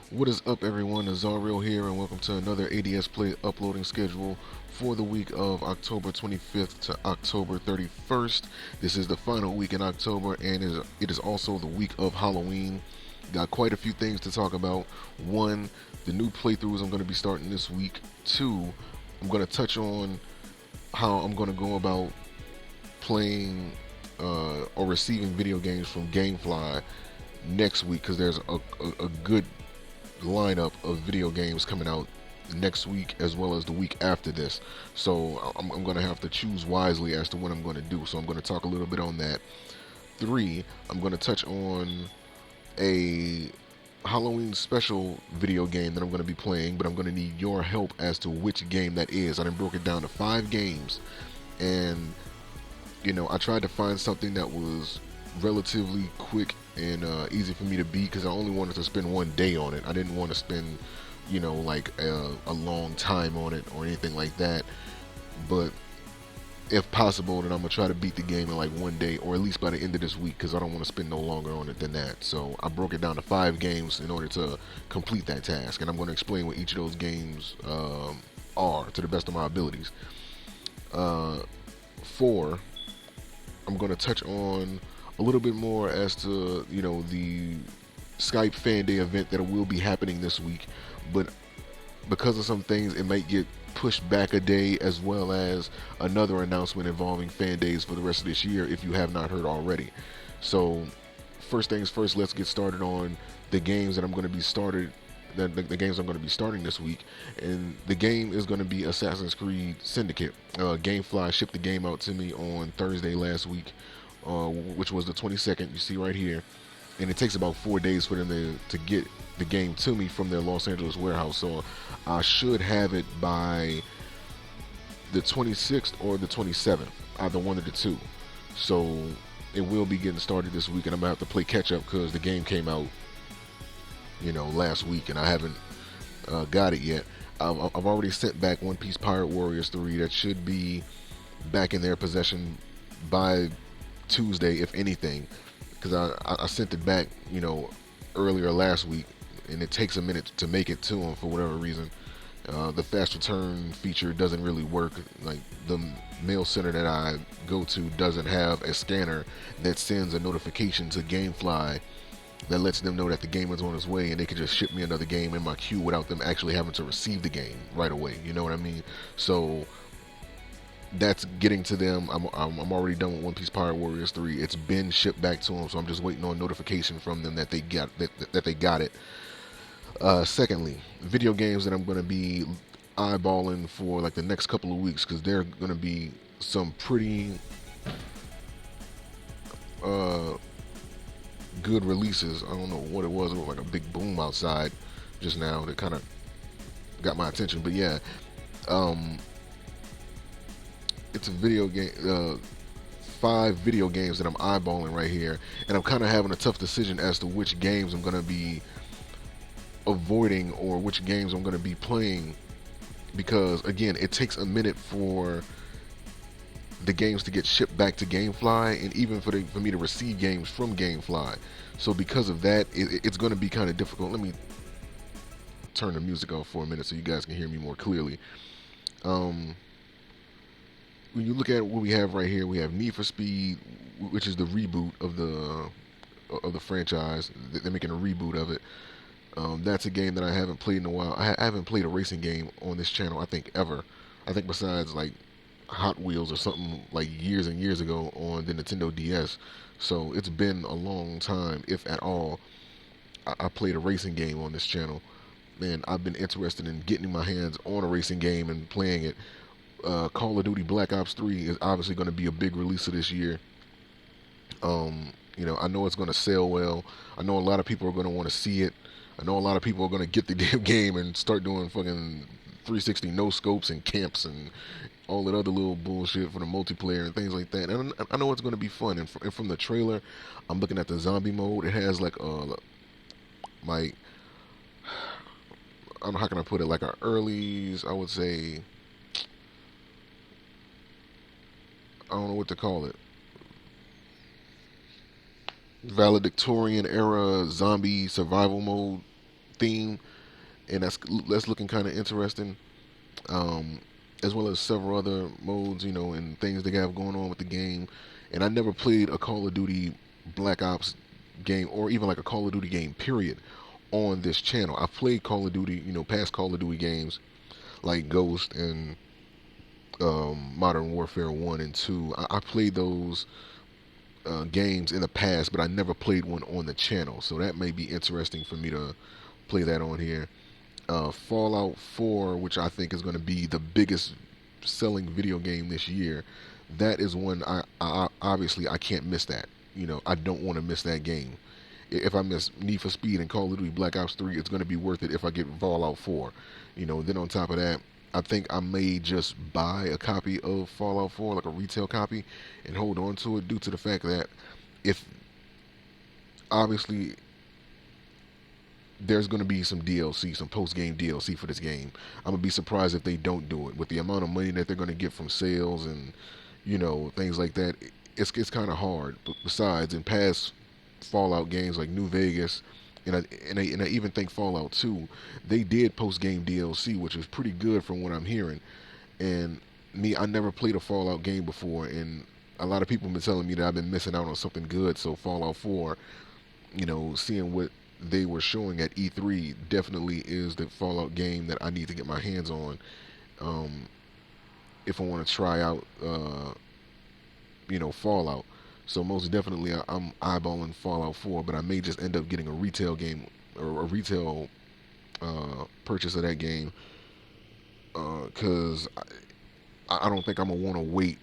What is up, everyone? Azariel here, and welcome to another ADSplay uploading schedule for the week of October 25th to October 31st. This is the final week in October, and it is also the week of Halloween. Got quite a few things to talk about. One, the new playthroughs I'm going to be starting this week. Two, I'm going to touch on how I'm going to go about playing or receiving video games from GameFly next week because there's a good lineup of video games coming out next week as well as the week after this. So I'm going to have to choose wisely as to what I'm going to do. So I'm going to talk a little bit on that. Three, I'm going to touch on a Halloween special video game that I'm going to be playing, but I'm going to need your help as to which game that is. I done broke it down to 5 games, and I tried to find something that was relatively quick and easy for me to beat because I only wanted to spend one day on it. I didn't want to spend, like a long time on it or anything like that. But if possible, then I'm gonna try to beat the game in like one day or at least by the end of this week because I don't want to spend no longer on it than that. So I broke it down to 5 games in order to complete that task, and I'm going to explain what each of those games are to the best of my abilities. Uh, 4, I'm going to touch on a little bit more as to the Skype FanDay event that will be happening this week, but because of some things, it might get pushed back a day, as well as another announcement involving FanDays for the rest of this year if you have not heard already. So, first things first, let's get started on the games that I'm going to be started. The games I'm going to be starting this week, and the game is going to be Assassin's Creed Syndicate. GameFly shipped the game out to me on Thursday last week, which was the 22nd. You see right here, and it takes about 4 days for them to get the game to me from their Los Angeles warehouse. So I should have it by the 26th or the 27th, either one of the two. So it will be getting started this week, and I'm gonna have to play catch up because the game came out, last week, and I haven't got it yet. I've already sent back One Piece Pirate Warriors 3. That should be back in their possession by Tuesday, if anything, because I sent it back, earlier last week, and it takes a minute to make it to them for whatever reason. The fast return feature doesn't really work. Like the mail center that I go to doesn't have a scanner that sends a notification to GameFly that lets them know that the game is on its way, and they can just ship me another game in my queue without them actually having to receive the game right away. You know what I mean? So that's getting to them. I'm already done with One Piece Pirate Warriors 3. It's been shipped back to them, so I'm just waiting on notification from them that they got it. Secondly, video games that I'm going to be eyeballing for like the next couple of weeks because they're going to be some pretty uh, good releases. I don't know what it was. It was like a big boom outside just now that kind of got my attention. But yeah, um, it's a video game. 5 video games that I'm eyeballing right here, and I'm kind of having a tough decision as to which games I'm going to be avoiding or which games I'm going to be playing because again, it takes a minute for the games to get shipped back to GameFly, and even for me to receive games from GameFly. So because of that, it's going to be kind of difficult. Let me turn the music off for a minute so you guys can hear me more clearly. Um, when you look at what we have right here, we have Need for Speed, which is the reboot of the franchise. They're making a reboot of it. That's a game that I haven't played in a while. I haven't played a racing game on this channel, I think, ever. I think besides like Hot Wheels or something like years and years ago on the Nintendo DS. So it's been a long time, if at all, I played a racing game on this channel. Man, I've been interested in getting my hands on a racing game and playing it. Call of Duty Black Ops 3 is obviously going to be a big release of this year. I know it's going to sell well. I know a lot of people are going to want to see it. I know a lot of people are going to get the damn game and start doing fucking 360 no scopes and camps and all that other little bullshit for the multiplayer and things like that. And I know it's going to be fun. And from the trailer, I'm looking at the zombie mode. It has like I don't know how can I put it, like a early's, I would say, I don't know what to call it, valedictorian era zombie survival mode theme, and that's looking kind of interesting. Um, as well as several other modes, and things they have going on with the game. And I never played a Call of Duty Black Ops game, or even like a Call of Duty game, period, on this channel. I've played Call of Duty, past Call of Duty games like Ghost and Modern Warfare 1 and 2. I played those games in the past, but I never played one on the channel. So that may be interesting for me to play that on here. Fallout 4, which I think is going to be the biggest selling video game this year. That is one I obviously I can't miss that. I don't want to miss that game. If I miss Need for Speed and Call of Duty Black Ops 3, it's going to be worth it if I get Fallout 4. Then on top of that, I think I may just buy a copy of Fallout 4, like a retail copy, and hold on to it due to the fact that if obviously there's going to be some DLC, some post-game DLC for this game. I'm going to be surprised if they don't do it. With the amount of money that they're going to get from sales and, things like that, it's kind of hard. But besides, in past Fallout games like New Vegas, and I even think Fallout 2, they did post-game DLC, which is pretty good from what I'm hearing. And I never played a Fallout game before, and a lot of people have been telling me that I've been missing out on something good. So Fallout 4, seeing what they were showing at E3 definitely is the Fallout game that I need to get my hands on if I want to try out Fallout. So most definitely I'm eyeballing Fallout 4, but I may just end up getting a retail game or a retail purchase of that game because I don't think I'm gonna want to wait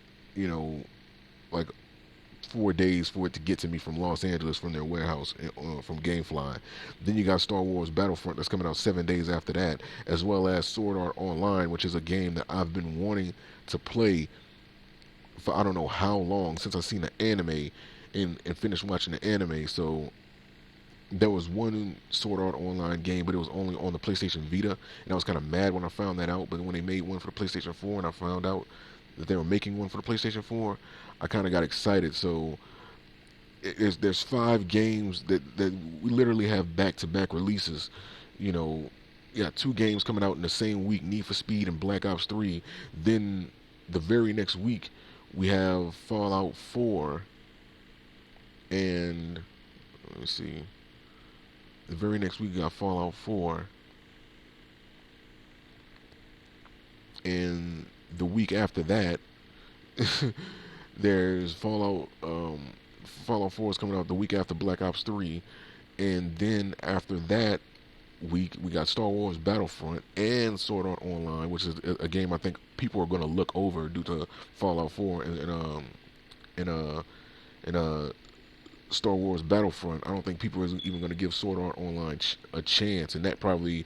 like 4 days for it to get to me from Los Angeles from their warehouse from GameFly. Then you got Star Wars Battlefront that's coming out 7 days after that, as well as Sword Art Online, which is a game that I've been wanting to play for I don't know how long since I've seen the anime and finished watching the anime. So there was one Sword Art Online game, but it was only on the PlayStation Vita, and I was kind of mad when I found that out. But when they made one for the PlayStation 4 and I found out that they were making one for the PlayStation 4, I kind of got excited. So there's 5 games that we literally have back-to-back releases. You got 2 games coming out in the same week, Need for Speed and Black Ops 3. Then the very next week we have Fallout 4 and let me see. The very next week we got Fallout 4, and the week after that there's Fallout 4 is coming out the week after Black Ops 3, and then after that week we got Star Wars Battlefront and Sword Art Online, which is a game I think people are going to look over due to Fallout 4 and Star Wars Battlefront. I don't think people are even going to give Sword Art Online a chance, and that probably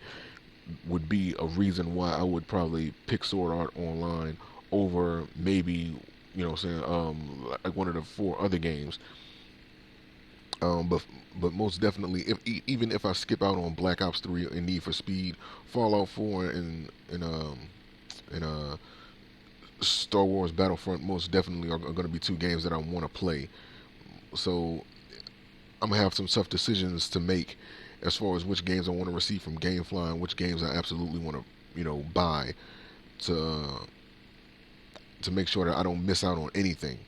would be a reason why I would probably pick Sword Art Online over maybe like one of the 4 other games. But most definitely, even if I skip out on Black Ops 3 and Need for Speed, Fallout 4 and Star Wars Battlefront most definitely are going to be 2 games that I want to play. So I'm gonna have some tough decisions to make as far as which games I want to receive from GameFly and which games I absolutely want to buy to make sure that I don't miss out on anything.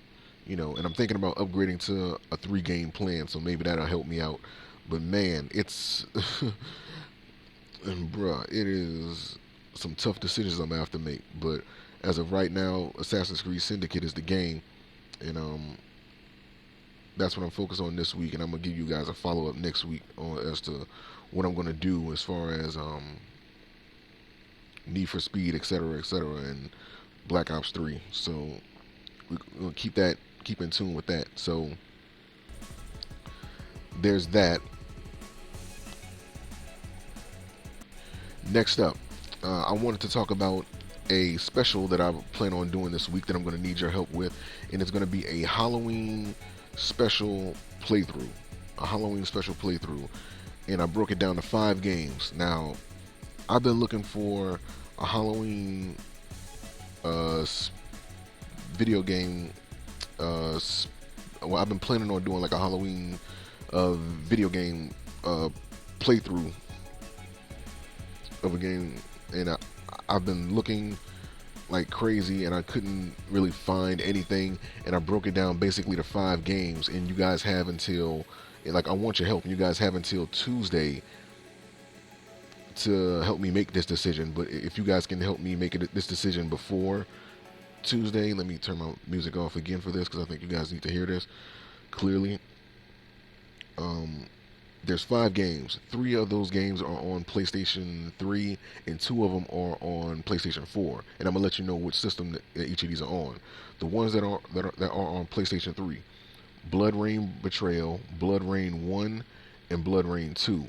And I'm thinking about upgrading to a 3-game plan, so maybe that'll help me out. But man, it's and bruh, it is some tough decisions I'm gonna have to make. But as of right now, Assassin's Creed Syndicate is the game, and that's what I'm focused on this week. And I'm gonna give you guys a follow up next week on as to what I'm gonna do as far as Need for Speed, etc., and Black Ops 3. So we'll keep in tune with that. So there's that. Next up, I wanted to talk about a special that I plan on doing this week that I'm going to need your help with, and it's going to be a Halloween special playthrough. And I broke it down to 5 games. Now, I've been looking for a Halloween video game. Well, I've been planning on doing like a Halloween video game playthrough of a game, and I've been looking like crazy, and I couldn't really find anything, and I broke it down basically to 5 games, and you guys have until, like, I want your help, and you guys have until Tuesday to help me make this decision. But if you guys can help me make this decision before Tuesday, let me turn my music off again for this because I think you guys need to hear this clearly. Um, there's 5 games. 3 of those games are on PlayStation 3, and 2 of them are on PlayStation 4. And I'm gonna let you know which system that each of these are on. The ones that are on PlayStation 3: BloodRayne Betrayal, BloodRayne 1, and BloodRayne 2.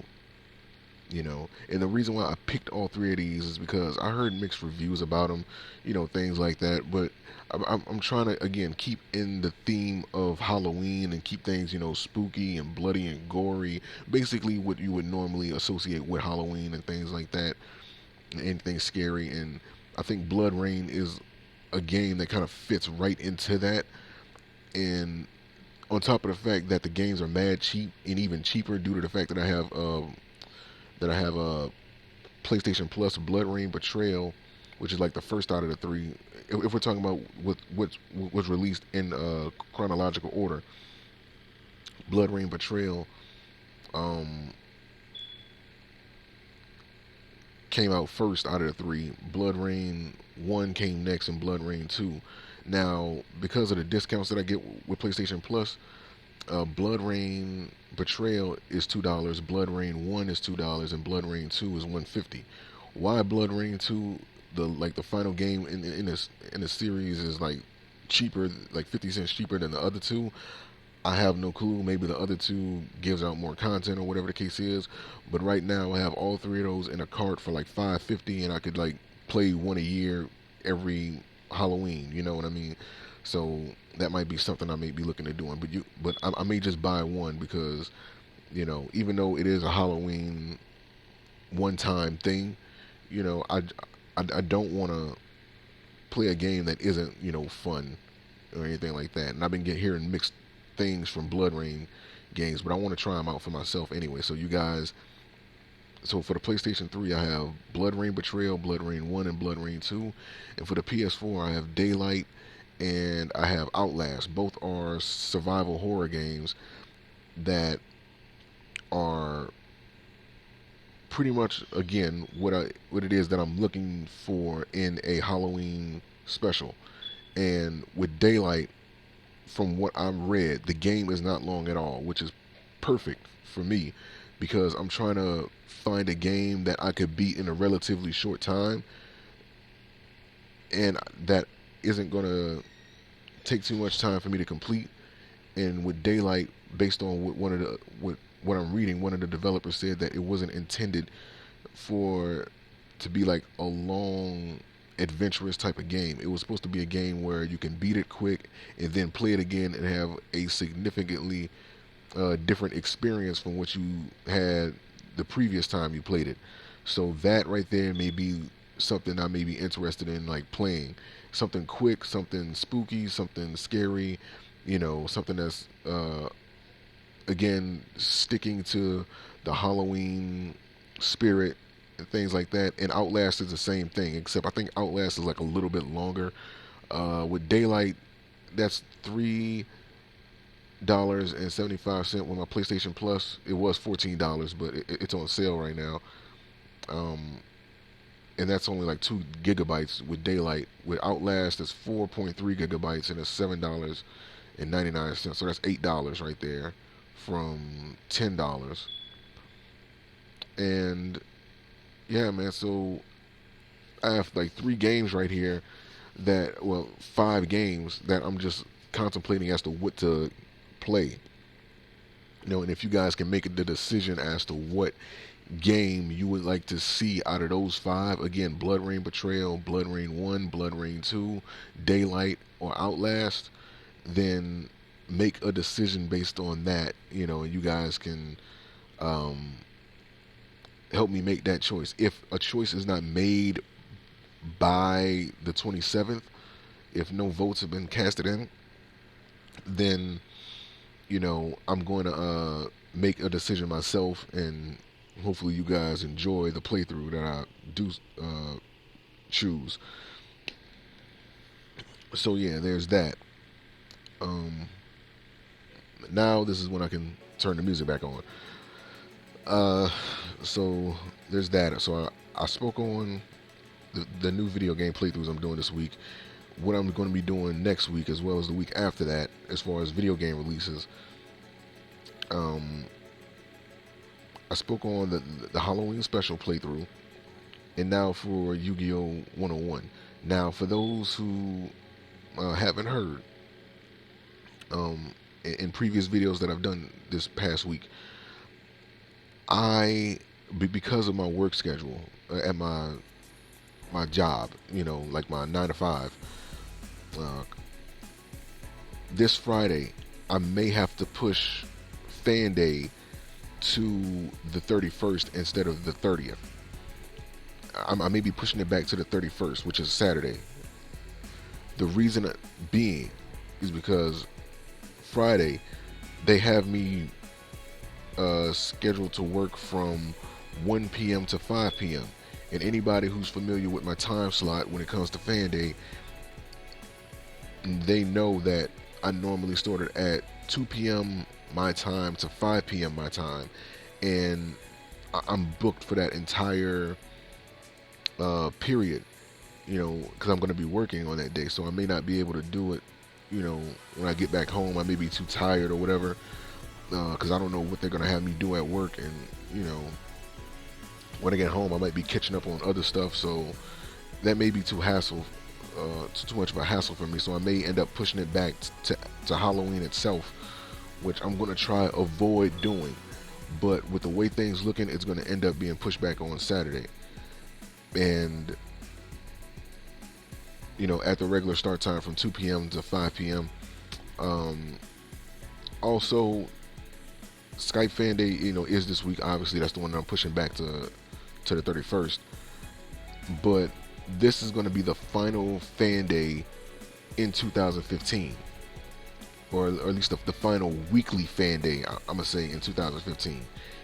And the reason why I picked all 3 of these is because I heard mixed reviews about them, things like that. But I'm trying to, again, keep in the theme of Halloween and keep things, spooky and bloody and gory, basically what you would normally associate with Halloween and things like that, anything scary. And I think BloodRayne is a game that kind of fits right into that. And on top of the fact that the games are mad cheap, and even cheaper due to the fact that I have PlayStation Plus BloodRayne Betrayal, which is like the first out of the 3. If we're talking about what was released in chronological order, BloodRayne Betrayal um, came out first out of the 3. BloodRayne 1 came next, and BloodRayne 2. Now, because of the discounts that I get with PlayStation Plus, BloodRayne Betrayal is $2, BloodRayne 1 is $2, and BloodRayne 2 is $150. Why BloodRayne 2, the final game in the series, is like cheaper, like 50 cents cheaper than the other 2? I have no clue. Maybe the other 2 gives out more content or whatever the case is. But right now I have all 3 of those in a cart for like $5.50, and I could like play one a year every Halloween. You know what I mean? So that might be something I may be looking at doing. But I may just buy one because, even though it is a Halloween one-time thing, I don't want to play a game that isn't fun or anything like that. And I've been hearing mixed things from BloodRayne games, but I want to try them out for myself anyway. So for the PlayStation 3, I have BloodRayne Betrayal, BloodRayne 1, and BloodRayne 2. And for the PS4, I have Daylight and I have Outlast. Both are survival horror games that are pretty much, again, what it is that I'm looking for in a Halloween special. And with Daylight, from what I've read, the game is not long at all, which is perfect for me because I'm trying to find a game that I could beat in a relatively short time, and that isn't going to take too much time for me to complete. And with Daylight, based on what I'm reading, one of the developers said that it wasn't intended for to be like a long adventurous type of game. It was supposed to be a game where you can beat it quick and then play it again and have a significantly different experience from what you had the previous time you played it. So that right there may be something I may be interested in, like playing something quick, something spooky, something scary, something that's again sticking to the Halloween spirit and things like that. And Outlast is the same thing, except I think Outlast is like a little bit longer. With Daylight, that's $3.75 with my PlayStation Plus. It was $14, but it's on sale right now. Um, and that's only like 2 GB with Daylight. With Outlast, it's 4.3 gigabytes and it's $7.99. So that's $8 right there from $10. And yeah, man. So I have like 3 games right here that, well, 5 games that I'm just contemplating as to what to play. And if you guys can make the decision as to what game you would like to see out of those 5, again, BloodRayne Betrayal, BloodRayne 1, BloodRayne 2, Daylight, or Outlast, then make a decision based on that, and you guys can um, help me make that choice. If a choice is not made by the 27th, if no votes have been casted in, then I'm going to make a decision myself and hopefully you guys enjoy the playthrough that I do choose. So yeah, there's that. Um, Now this is when I can turn the music back on. Uh, so there's that. So I spoke on the new video game playthroughs I'm doing this week, what I'm going to be doing next week, as well as the week after that, as far as video game releases. Um, I spoke on the Halloween special playthrough, and now for Yu-Gi-Oh! 101. Now, for those who haven't heard, in previous videos that I've done this past week, because of my work schedule at my job, like my 9 to 5, uh, this Friday I may have to push FanDay to the 31st instead of the 30th. I may be pushing it back to the 31st, which is Saturday. The reason being is because Friday they have me scheduled to work from 1 p.m. to 5 p.m. And anybody who's familiar with my time slot when it comes to FanDay, they know that I normally started at 2 p.m. my time to 5 p.m. my time, and I'm booked for that entire period, because I'm going to be working on that day, so I may not be able to do it, when I get back home. I may be too tired or whatever, because I don't know what they're going to have me do at work, and, when I get home, I might be catching up on other stuff, so that may be too much of a hassle for me, so I may end up pushing it back to Halloween itself, which I'm going to try avoid doing, but with the way things looking, it's going to end up being pushed back on Saturday. And at the regular start time from 2 p.m. to 5 p.m. Also, Skype FanDay, is this week. Obviously, that's the one that I'm pushing back to the 31st. But this is going to be the final FanDay in 2015, or at least the final weekly FanDay, I'm gonna say, in 2015.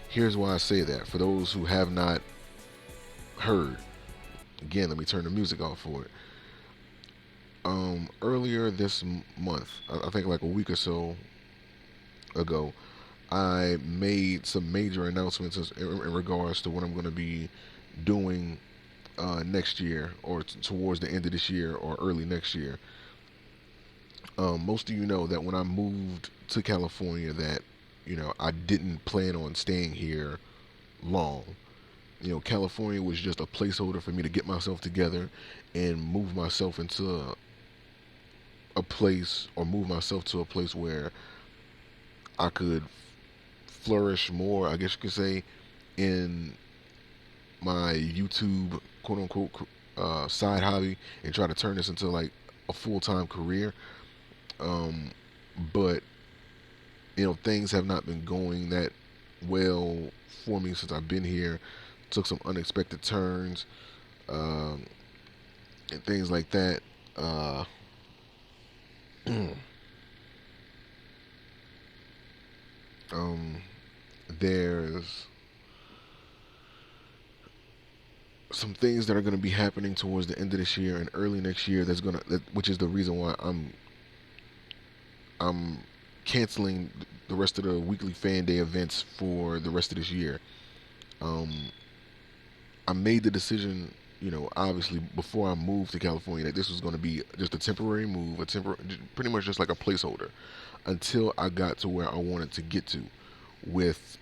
Here's why I say that. For those who have not heard, again, let me turn the music off for it. Earlier this month, I think like a week or so ago, I made some major announcements in regards to what I'm going to be doing next year, or towards the end of this year or early next year. Most of you know that when I moved to California, that I didn't plan on staying here long. California was just a placeholder for me to get myself together and move myself into a place, or move myself to a place where I could flourish more, I guess you could say, in my YouTube quote unquote side hobby, and try to turn this into like a full-time career. But things have not been going that well for me since I've been here. Took some unexpected turns, and things like that. There's some things that are going to be happening towards the end of this year and early next year. Which is the reason why I'm canceling the rest of the weekly FanDay events for the rest of this year. I made the decision, obviously before I moved to California, that this was going to be just a temporary move, pretty much just like a placeholder, until I got to where I wanted to get to with,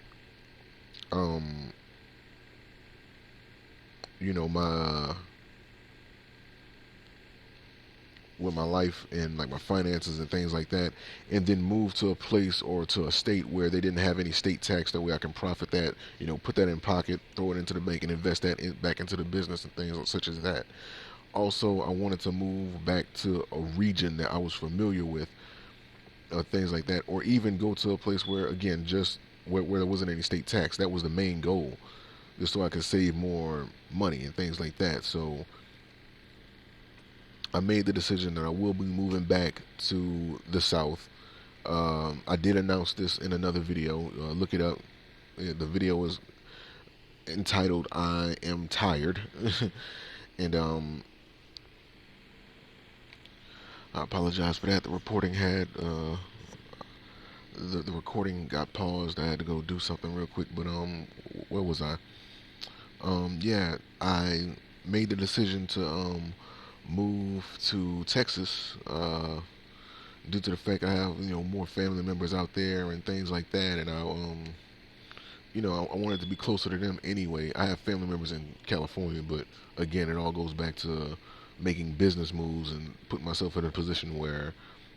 my with my life and like my finances and things like that, and then move to a place or to a state where they didn't have any state tax. That way I can profit that, put that in pocket, throw it into the bank, and invest that back into the business and things such as that. Also, I wanted to move back to a region that I was familiar with, things like that, or even go to a place where, again, just where there wasn't any state tax. That was the main goal, just so I could save more money and things like that. So I made the decision that I will be moving back to the South. I did announce this in another video. Look it up. The video is entitled "I Am Tired," and I apologize for that. The reporting had the recording got paused. I had to go do something real quick, but where was I? Yeah, I made the decision to move to Texas due to the fact I have more family members out there and things like that, and I wanted to be closer to them anyway. I have family members in California, but again, it all goes back to making business moves and putting myself in a position where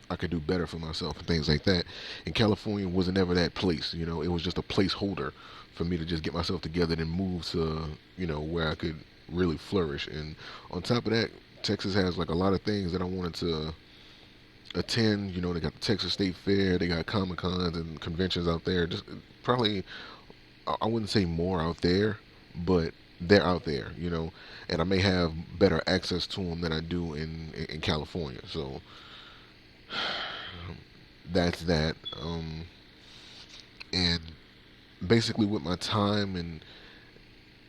I could do better for myself and things like that. And California wasn't ever that place. It was just a placeholder for me to just get myself together and move to, where I could really flourish. And on top of that, Texas has like a lot of things that I wanted to attend. They got the Texas State Fair, they got Comic Cons and conventions out there. Just probably, I wouldn't say more out there, but they're out there, and I may have better access to them than I do in California. So that's that. And basically, with my time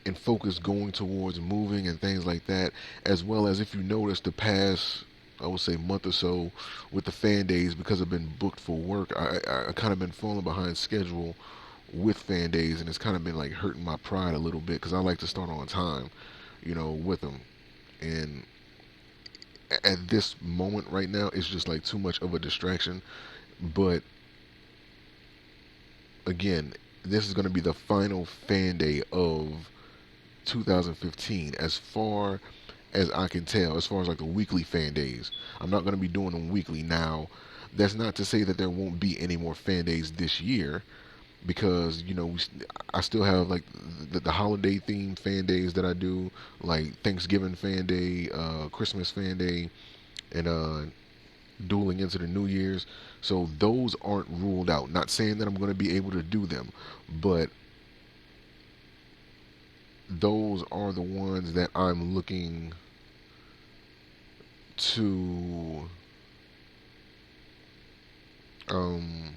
and focus going towards moving and things like that, as well as if you notice the past, I would say month or so with the fan days, because I've been booked for work, I kind of been falling behind schedule with fan days, and it's kind of been like hurting my pride a little bit because I like to start on time, with them. And at this moment right now, it's just like too much of a distraction. But again, this is going to be the final fan day of 2015 as far as I can tell, as far as like the weekly fan days. I'm not going to be doing them weekly now. That's not to say that there won't be any more fan days this year, because I still have like the holiday themed fan days that I do, like Thanksgiving fan day, Christmas fan day, and dueling into the New Year's. So those aren't ruled out. Not saying that I'm going to be able to do them, but those are the ones that I'm looking to um,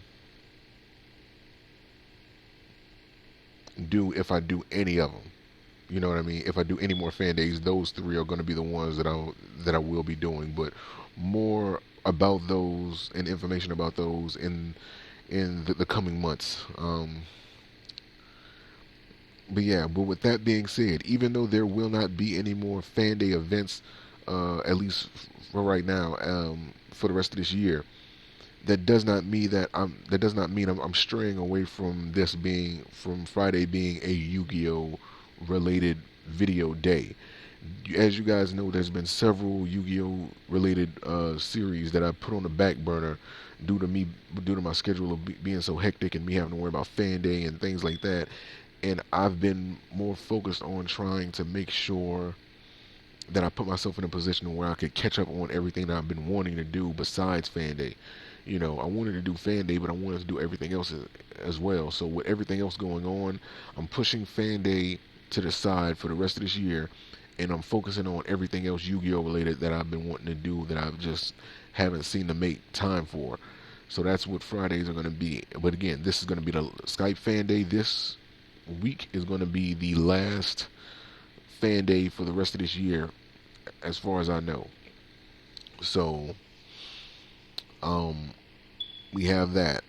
do if I do any of them. You know what I mean? If I do any more fan days, those three are going to be the ones that I will be doing. But more about those and information about those in the coming months. But yeah, but with that being said, even though there will not be any more fan day events, at least for right now, for the rest of this year, that does not mean I'm straying away from from Friday being a Yu-Gi-Oh related video day. As you guys know, there's been several Yu-Gi-Oh related series that I put on the back burner due to my schedule of being so hectic and me having to worry about fan day and things like that. And I've been more focused on trying to make sure that I put myself in a position where I could catch up on everything that I've been wanting to do besides fan day. I wanted to do fan day, but I wanted to do everything else as well. So with everything else going on, I'm pushing fan day to the side for the rest of this year, and I'm focusing on everything else Yu-Gi-Oh related that I've been wanting to do that I've just haven't seen to make time for. So that's what Fridays are going to be. But again, this is going to be the Skype fan day. This week is going to be the last fan day for the rest of this year, as far as I know. So, we have that,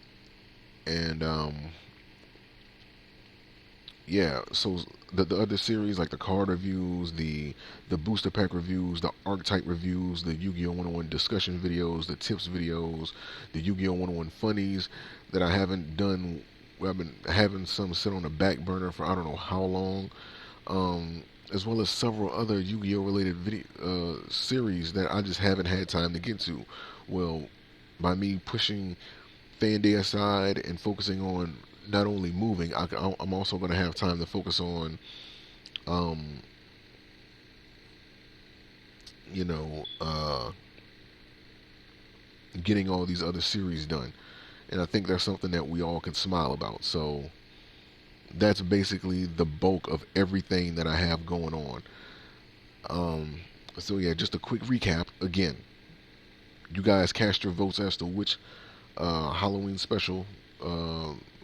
and yeah. So the other series, like the card reviews, the booster pack reviews, the archetype reviews, the Yu-Gi-Oh 101 discussion videos, the tips videos, the Yu-Gi-Oh 101 funnies that I haven't done. Well, I've been having some sit on the back burner for I don't know how long. As well as several other Yu-Gi-Oh related series that I just haven't had time to get to. Well, by me pushing fan day aside and focusing on not only moving, I'm also going to have time to focus on, um, you know, getting all these other series done. And I think that's something that we all can smile about. So that's basically the bulk of everything that I have going on. Um, so yeah, just a quick recap again. You guys cast your votes as to which Halloween special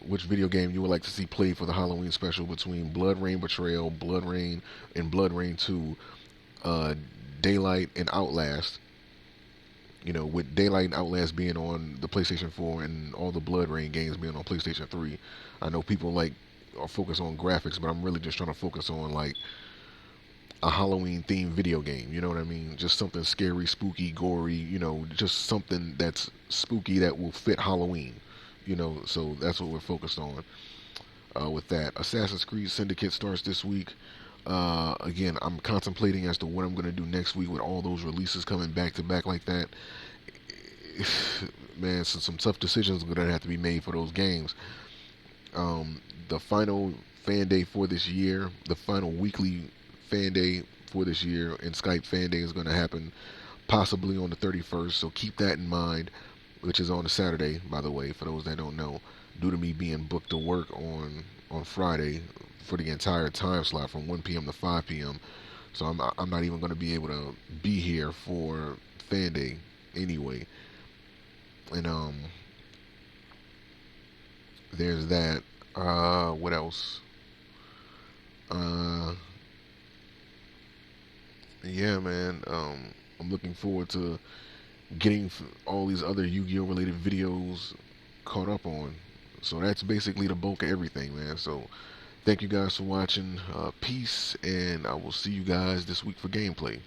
which video game you would like to see played for the Halloween special between BloodRayne Betrayal, BloodRayne, and BloodRayne 2, uh, Daylight, and Outlast. You know, with Daylight and Outlast being on the PlayStation 4 and all the BloodRayne games being on PlayStation 3, I know people like are focused on graphics, but I'm really just trying to focus on like a Halloween themed video game. You know what I mean? Just something scary, spooky, gory. You know, just something that's spooky that will fit Halloween. You know, so that's what we're focused on with that. Assassin's Creed Syndicate starts this week. Again, I'm contemplating as to what I'm going to do next week with all those releases coming back to back like that. Man, so some tough decisions are going to have to be made for those games. The final FanDay for this year, the final weekly FanDay for this year in Skype FanDay is going to happen possibly on the 31st, so keep that in mind, which is on a Saturday, by the way, for those that don't know, due to me being booked to work on Friday for the entire time slot from 1 p.m. to 5 p.m. So I'm not even going to be able to be here for FanDay anyway. And there's that. What else? Uh, yeah, man. I'm looking forward to getting all these other Yu-Gi-Oh related videos caught up on. So that's basically the bulk of everything, man. So thank you guys for watching. Peace, and I will see you guys this week for gameplay.